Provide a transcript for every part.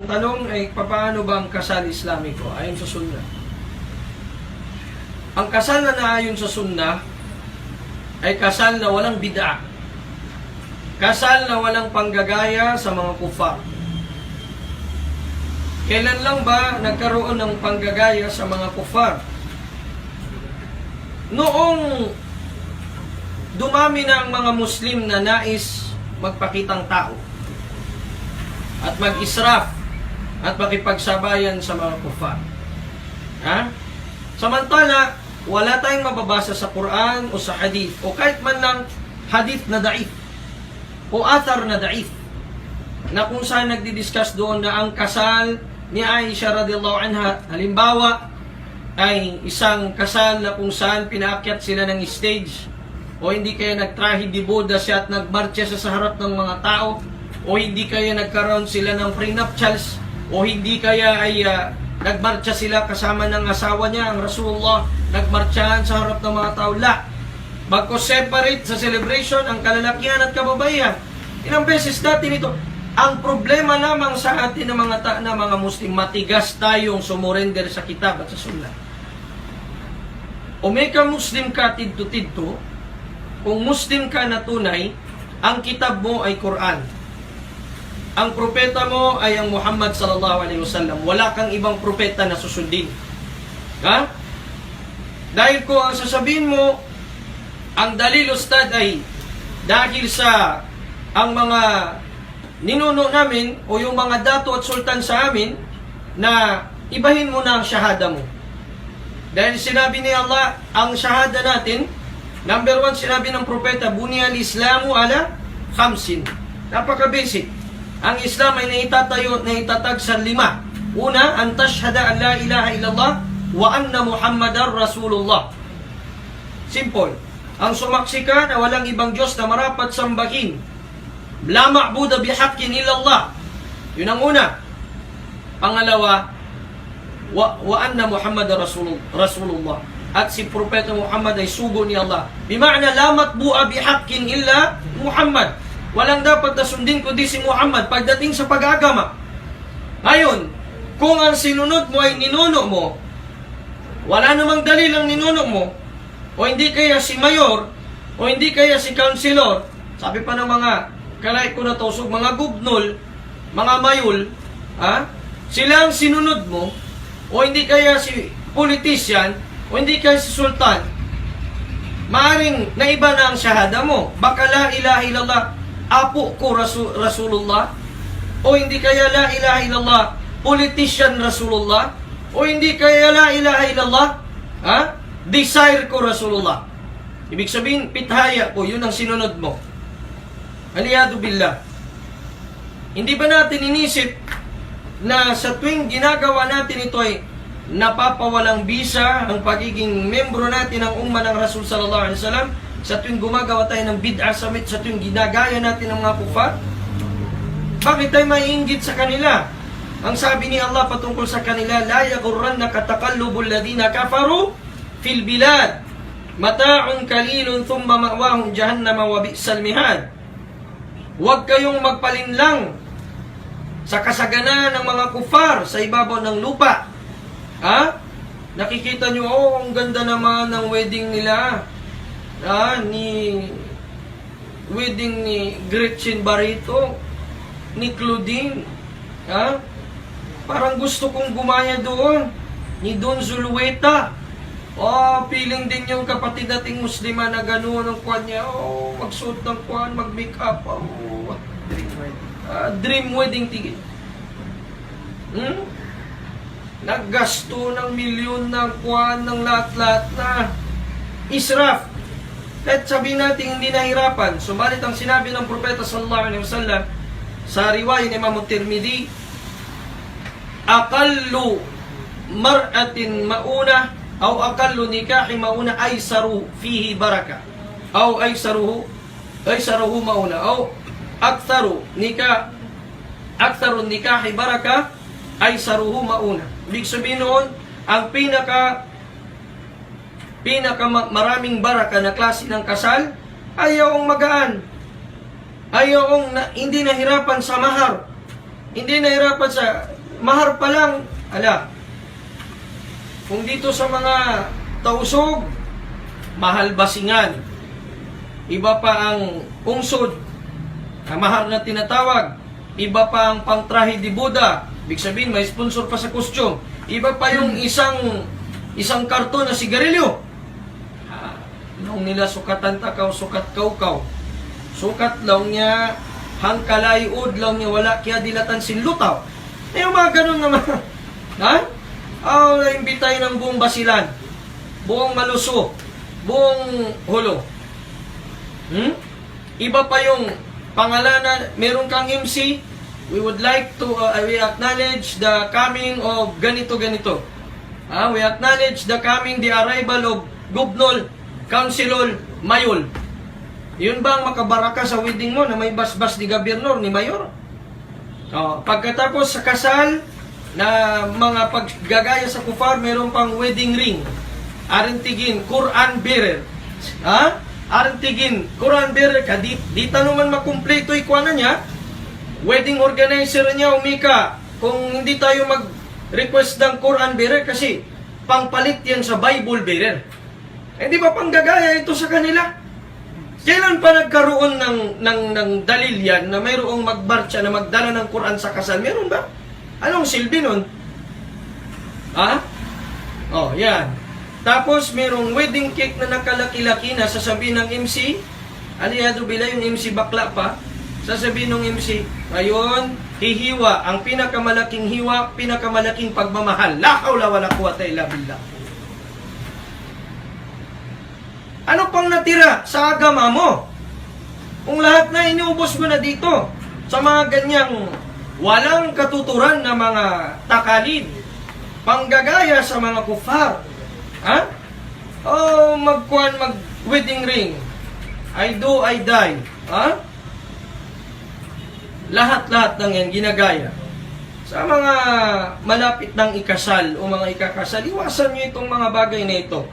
Ang tanong ay, paano ba ang kasal Islamiko ayon sa Sunnah? Ang kasal na naayon sa Sunnah ay kasal na walang bid'ah. Kasal na walang panggagaya sa mga kufar. Kailan lang ba nagkaroon ng panggagaya sa mga kufar? Noong dumami na ang mga Muslim na nais magpakitang tao at mag-israf at makipagsabayan sa mga kufar. Samantala, wala tayong mababasa sa Quran o sa hadith o kahit man lang hadith na daif o athar na daif na kung saan nagdi-discuss doon na ang kasal ni Aisha radhiyallahu anha halimbawa ay isang kasal na kung saan pinaakyat sila ng stage o hindi kaya nagtrahe di boda siya at nagmarcha siya sa harap ng mga tao o hindi kaya nagkaroon sila ng prenuptials o hindi kaya ay nagmarcha sila kasama ng asawa niya, ang Rasulullah, nagmarchahan sa harap ng mga tao. Bagko separate sa celebration ang kalalakihan at kababaihan. Ilang beses natin ito. Ang problema lamang sa atin ng mga Muslim, matigas tayong sumurrender sa kitab at sa sunnah. O may ka Muslim ka tidto-tidto, kung Muslim ka na tunay, ang kitab mo ay Quran. Ang propeta mo ay ang Muhammad sallallahu alaihi wasallam. Wala kang ibang propeta na susundin. Dahil kung ang sasabihin mo, ang dalil ustad ay dahil sa ang mga ninuno namin o yung mga dato at sultan sa amin na ibahin mo na ang shahada mo. Dahil sinabi ni Allah, ang shahada natin, number 1, sinabi ng propeta, Buniyal Islamu ala khamsin. Napaka-basic. Ang Islam ay naitatag sa 5. Una, an tashhada an la ilaha illallah wa anna Muhammadar Rasulullah. Simple. Ang sumaksi ka na walang ibang Diyos na marapat sambahin. La ma'buda bihaqqin illallah. Yun ang una. Pangalawa, wa anna Muhammadar Rasulullah. At si Propeta Muhammad ay sugo ni Allah. Bima'na la matbu'a bihaqqin illa Muhammad. Walang dapat na sundin kundi si Muhammad pagdating sa pag-agama. Ngayon, kung ang sinunod mo ay ninuno mo, wala namang dalil ang ninuno mo, o hindi kaya si mayor, o hindi kaya si councilor, sabi pa ng mga kalay ko na tusog, mga gubnol, mga mayul, sila ang sinunod mo, o hindi kaya si politician, o hindi kaya si sultan, maaring naiba na ang shahada mo. Baka la ilaha illallah, apo ko Rasulullah, o hindi kaya la ilaha illallah, politician Rasulullah, o hindi kaya la ilaha illallah, desire ko Rasulullah. Ibig sabihin, pithaya ko, yun ang sinunod mo. Aliyadu billah. Hindi ba natin inisip na sa tuwing ginagawa natin ito ay napapawalang bisa ang pagiging membro natin ng umma ng Rasul sallallahu alaihi wasallam? Sa tuwing gumagawa tayo ng bid'ah summit, sa tuwing ginagaya natin ng mga kufar, bakit tayo maiinggit sa kanila? Ang sabi ni Allah patungkol sa kanila, la yaghurrannaka taqallubul ladina kafaru fil bilad, mata'un qalilun thumma ma'wahum jahannam wa bi'sal mihad. Huwag kayong magpalinlang sa kasaganaan ng mga kufar sa ibabaw ng lupa. Nakikita nyo, ang ganda naman ng wedding nila. Wedding ni Gretchen Barreto, ni Claudine. Parang gusto kong gumaya doon. Ni Don Zulueta. Feeling din yung kapatid nating Muslima na gano'n ang kwan niya. Magsuot ng kwan, mag-makeup. Dream wedding ticket. Naggasto ng milyon ng kwan, ng lahat-lahat na israf. Kahit sabihin natin hindi nahirapan, subalit ang sinabi ng Propeta sallallahu alaihi wasallam sa riwayat ni Imam Tirmidhi, aqallu mar'atin mauna aw aqallu nikahi mauna aysaru fihi baraka aw aysaruhu mauna aw aktharu nikahi baraka aysaruhu mauna. Ibig sabihin noon, ang maraming baraka na klase ng kasal, ayaw ang magaan. Ayaw ang hindi nahirapan sa mahar. hindi nahirapan sa mahar pa lang. Kung dito sa mga tausog, mahal basingan. Iba pa ang ungsod, ang mahal na tinatawag. Iba pa ang pangtrahe di Buddha. Ibig sabihin, may sponsor pa sa costume. Iba pa yung isang karton na sigarilyo. Nung nila sukatan takaw, sukat kaukaw. Sukat lang niya, hangkalay udlaw niya, wala kaya dilatan sinlutaw. Yung mga ganun naman. Naimbitay ng buong Basilan, buong Maluso, buong Hulo. Iba pa yung pangalanan, meron kang MC, we would like to, we acknowledge the coming of ganito. We acknowledge the arrival of Gubnol, Councilor, Mayol. Yun ba ang makabaraka sa wedding mo na may basbas ni Gobernador, ni Mayor? Pagkatapos sa kasal, na mga paggagaya sa kufar, meron pang wedding ring. Arintigin, Quran bearer. Arintigin, Quran bearer ka. Di naman makumpleto ikuana niya. Wedding organizer niya, umika. Kung hindi tayo mag-request ng Quran bearer kasi pangpalit yan sa Bible bearer. Di ba panggagaya ito sa kanila? Kailan pa nagkaroon ng dalil yan na mayroong magmarcha na magdala ng Quran sa kasal? Meron ba? Anong silbi nun? Yan. Tapos, merong wedding cake na nakalaki-laki na sasabihin ng MC. Aliyado bila yung MC bakla pa. Sasabihin ng MC, ngayon, hihiwa. Ang pinakamalaking hiwa, pinakamalaking pagmamahal. La hawla wala quwwata illa billah. Ano pang natira sa agama mo? Kung lahat na iniubos mo na dito sa mga ganyang walang katuturan na mga takalid, panggagaya sa mga kufar. Mag-wedding ring. I do, I die. Lahat-lahat ng yan ginagaya. Sa mga malapit ng ikasal o mga ikakasal, iwasan nyo itong mga bagay na ito.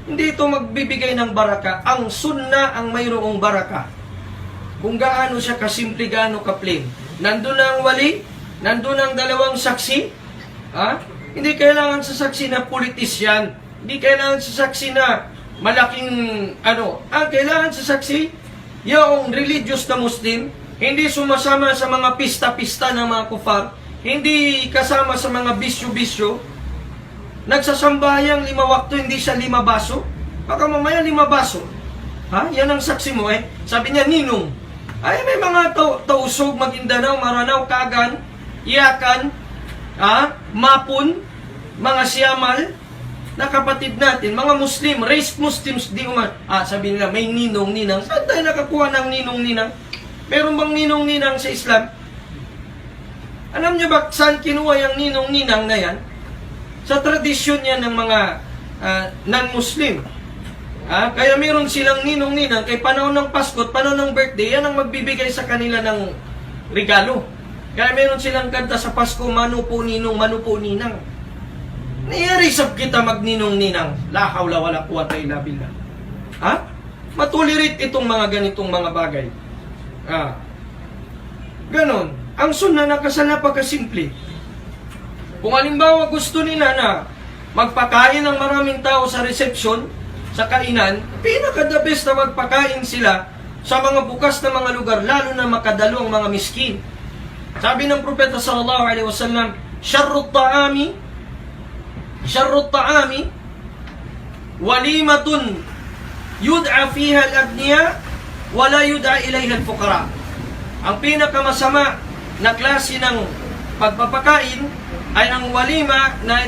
Hindi ito magbibigay ng baraka. Ang sunna ang mayroong baraka. Kung gaano siya kasimple, gaano ka-plain. Nandun na ang wali, nandun ang dalawang saksi. Hindi kailangan sa saksi na politisyan. Hindi kailangan sa saksi na malaking Ang kailangan sa saksi, yung religious na Muslim, hindi sumasama sa mga pista-pista ng mga kufar, hindi kasama sa mga bisyo-bisyo, nagsasambayang 5 wakto, hindi siya 5 baso. Baka mamaya 5 baso. Yan ang saksi mo Sabi niya, ninong. May mga tausog, Maguindanao, Maranao, Kagan, Iyakan, Mapun, mga Siamal, na kapatid natin, mga Muslim, race Muslims, sabi nila, may ninong-ninang. Saan tayo nakakuha ng ninong-ninang? Meron bang ninong-ninang sa Islam? Alam niyo ba saan kinuha yung ninong-ninang na yan? Sa tradisyon yan ng mga non-Muslim. Kaya meron silang ninong-ninang, kay panahon ng Pasko at panahon ng birthday, yan ang magbibigay sa kanila ng regalo. Kaya meron silang kanta sa Pasko, manu po ninong, manu po ninang. Naiyarisap kita magninong-ninang. La hawla wala quwwata illa billah. Matulirit itong mga ganitong mga bagay. Ganon. Ang sunna na kasal napakasimple. Kung halimbawa gusto nila na magpakain ng maraming tao sa reception, sa kainan, pinaka-the best na magpakain sila sa mga bukas na mga lugar, lalo na makadalo ang mga miskin. Sabi ng Propeta sallallahu alaihi wasallam, Sharrut ta'ami walimatun yud'a fiha al-abniya wala yud'a ilayha al-fuqara. Ang pinakamasama na klase ng pagpapakain ay ang walima na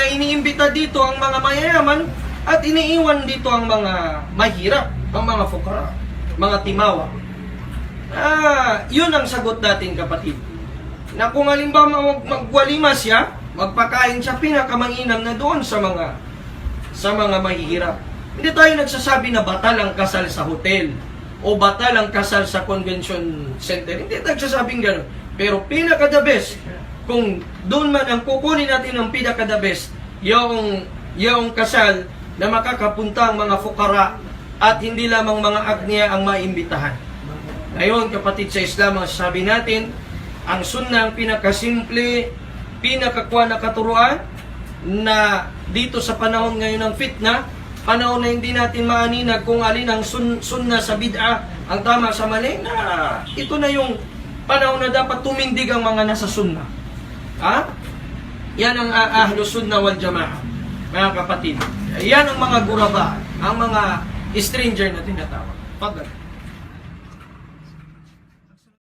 iniimbita dito ang mga mayayaman at iniiwan dito ang mga mahirap, ang mga fuqara, mga timawa. Yun ang sagot natin, kapatid. Na kung halimbawa magwalima siya, magpakain siya, pinakamanginam na doon sa mga mahihirap. Hindi tayo nagsasabi na batal ang kasal sa hotel o batal ang kasal sa convention center. Hindi tayo nagsasabing gano'n. Pero pinaka-the best, kung doon man ang kukunin natin ng pinaka-the best, yung kasal na makakapunta ang mga fukara at hindi lamang mga agniya ang maimbitahan. Ngayon, kapatid sa Islam, ang sabi natin, ang sunnah ang pinakasimple, pinakakuha na katuruan na dito sa panahon ngayon ng fitna, panahon na hindi natin maaninag kung alin ang sunnah sa bid'ah, ang tama sa mali, na ito na yung panahon na dapat tumindig ang mga nasa sunnah. Ha? Yan ang ahlus sunnah wal jamaah, mga kapatid. Yan ang mga guraba, ang mga stranger na tinatawag. Pagkat